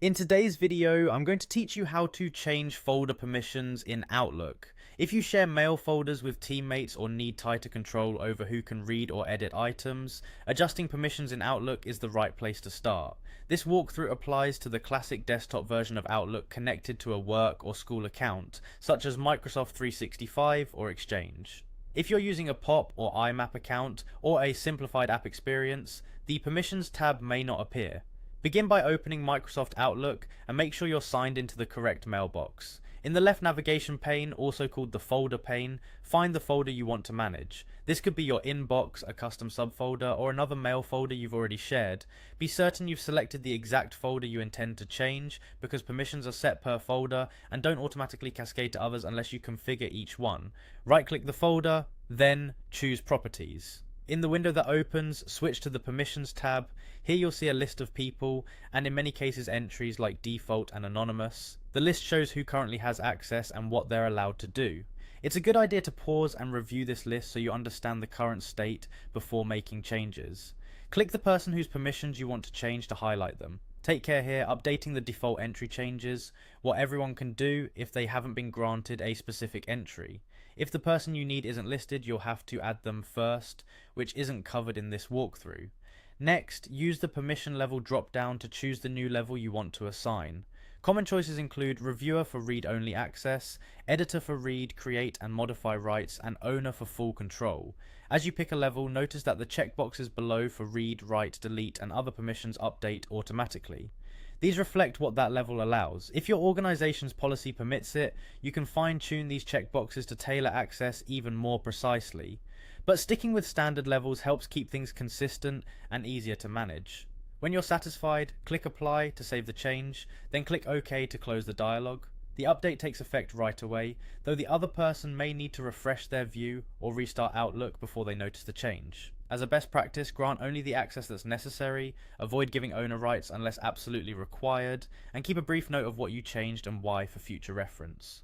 In today's video, I'm going to teach you how to change folder permissions in Outlook. If you share mail folders with teammates or need tighter control over who can read or edit items, adjusting permissions in Outlook is the right place to start. This walkthrough applies to the classic desktop version of Outlook connected to a work or school account, such as Microsoft 365 or Exchange. If you're using a POP or IMAP account or a simplified app experience, the Permissions tab may not appear. Begin by opening Microsoft Outlook and make sure you're signed into the correct mailbox. In the left navigation pane, also called the folder pane, find the folder you want to manage. This could be your inbox, a custom subfolder, or another mail folder you've already shared. Be certain you've selected the exact folder you intend to change, because permissions are set per folder and don't automatically cascade to others unless you configure each one. Right-click the folder, then choose Properties. In the window that opens, switch to the Permissions tab. Here you'll see a list of people, and in many cases entries like default and anonymous. The list shows who currently has access and what they're allowed to do. It's a good idea to pause and review this list so you understand the current state before making changes. Click the person whose permissions you want to change to highlight them. Take care here, updating the default entry changes what everyone can do if they haven't been granted a specific entry. If the person you need isn't listed, you'll have to add them first, which isn't covered in this walkthrough. Next, use the permission level drop down to choose the new level you want to assign. Common choices include Reviewer for read-only access, Editor for read, create and modify rights, and Owner for full control. As you pick a level, notice that the checkboxes below for read, write, delete and other permissions update automatically. These reflect what that level allows. If your organization's policy permits it, you can fine-tune these checkboxes to tailor access even more precisely. But sticking with standard levels helps keep things consistent and easier to manage. When you're satisfied, click Apply to save the change, then click OK to close the dialog. The update takes effect right away, though the other person may need to refresh their view or restart Outlook before they notice the change. As a best practice, grant only the access that's necessary, avoid giving owner rights unless absolutely required, and keep a brief note of what you changed and why for future reference.